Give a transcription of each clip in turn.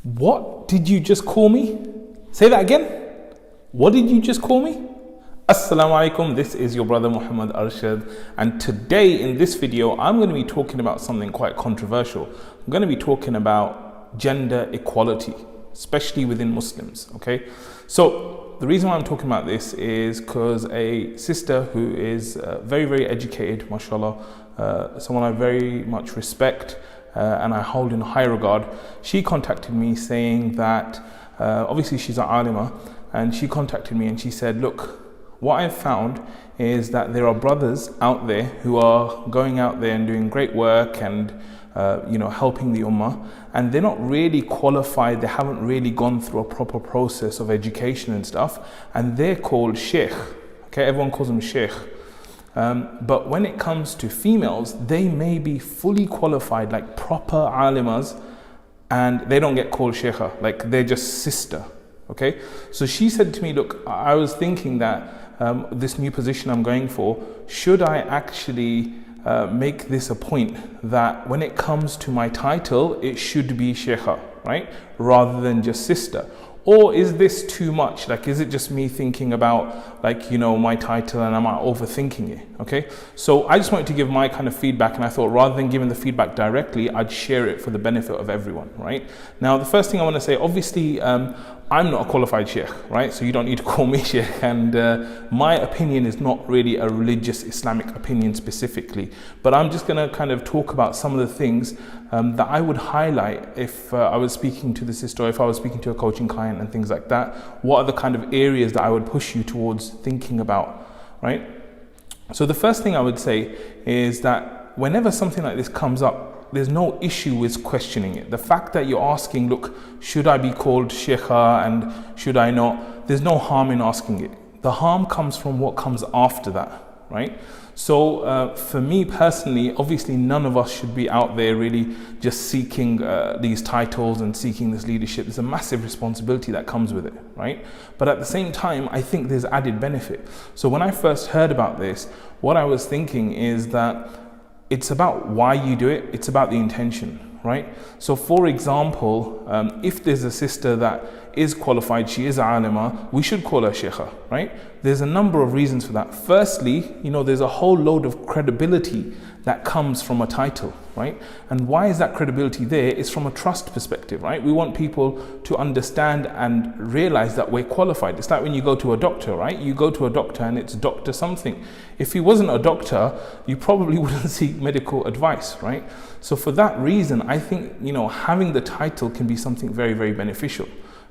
What did you just call me? Say that again. What did you just call me? Assalamu alaikum, this is your brother Muhammad Arshad, and today in this video I'm going to be talking about something quite controversial. I'm going to be talking about gender equality, especially within Muslims, okay? So the reason why I'm talking about this is because a sister who is very, very educated, mashallah, someone I very much respect and I hold in high regard, she contacted me saying that, obviously she's an Anima, and she contacted me and she said, look, what I've found is that there are brothers out there who are going out there and doing great work and helping the ummah, and they're not really qualified, they haven't really gone through a proper process of education and stuff, and they're called sheikh. Okay, everyone calls them sheikh. But when it comes to females, they may be fully qualified, like proper alimas, and they don't get called sheikha, like they're just sister. Okay, so she said to me, look, I was thinking that this new position I'm going for, should I actually make this a point that when it comes to my title, it should be Shikha, right? Rather than just sister. Or is this too much? Like, is it just me thinking about, like, my title, and am I overthinking it? Okay, so I just wanted to give my kind of feedback, and I thought rather than giving the feedback directly, I'd share it for the benefit of everyone, right? Now, the first thing I want to say, obviously, I'm not a qualified sheikh, right? So you don't need to call me sheikh, and my opinion is not really a religious Islamic opinion specifically, but I'm just going to kind of talk about some of the things that I would highlight if I was speaking to the sister, or if I was speaking to a coaching client and things like that. What are the kind of areas that I would push you towards thinking about, right? So the first thing I would say is that whenever something like this comes up, there's no issue with questioning it. The fact that you're asking, look, should I be called Shikha and should I not? There's no harm in asking it. The harm comes from what comes after that, right? So for me personally, obviously none of us should be out there really just seeking these titles and seeking this leadership. There's a massive responsibility that comes with it, right? But at the same time, I think there's added benefit. So when I first heard about this, what I was thinking is that it's about why you do it, it's about the intention, right? So for example, if there's a sister that is qualified, she is alima, we should call her Shikha, right? There's a number of reasons for that. Firstly, there's a whole load of credibility that comes from a title, right? And why is that credibility there? It's from a trust perspective, right? We want people to understand and realize that we're qualified. It's like when you go to a doctor, right? You go to a doctor and it's doctor something. If he wasn't a doctor, you probably wouldn't seek medical advice, right? So for that reason, I think, having the title can be something very, very beneficial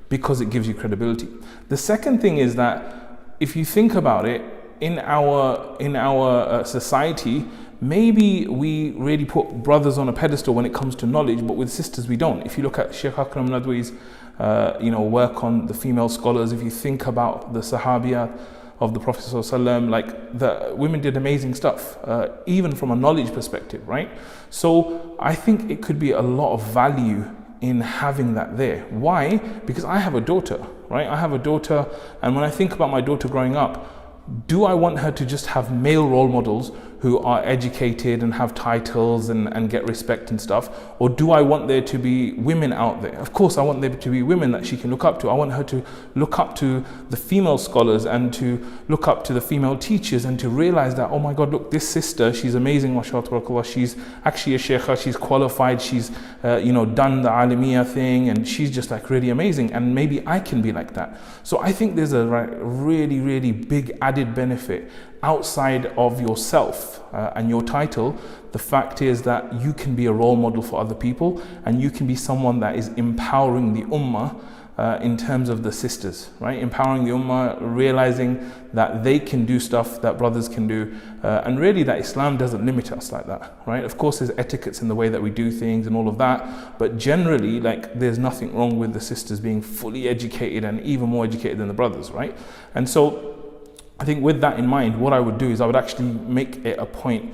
because it gives you credibility. The second thing is that if you think about it, in our society, maybe we really put brothers on a pedestal when it comes to knowledge, but with sisters we don't. If you look at Sheikh Akram Nadwi's work on the female scholars, if you think about the Sahabiyat of the Prophet ﷺ, like the women did amazing stuff, even from a knowledge perspective, right? So I think it could be a lot of value in having that there. Why? Because I have a daughter, right? I have a daughter, and when I think about my daughter growing up, do I want her to just have male role models who are educated and have titles and get respect and stuff? Or do I want there to be women out there? Of course, I want there to be women that she can look up to. I want her to look up to the female scholars and to look up to the female teachers and to realize that, oh my God, look, this sister, she's amazing, mashallah, tabarakallah. She's actually a sheikha, she's qualified, she's done the alimiya thing, and she's just like really amazing, and maybe I can be like that. So I think there's a really, really big added benefit outside of yourself and your title. The fact is that you can be a role model for other people, and you can be someone that is empowering the ummah in terms of the sisters, right? Empowering the ummah, realizing that they can do stuff that brothers can do, and really that Islam doesn't limit us like that, right? Of course, there's etiquettes in the way that we do things and all of that, but generally, like, there's nothing wrong with the sisters being fully educated and even more educated than the brothers, right? And so I think with that in mind, what I would do is I would actually make it a point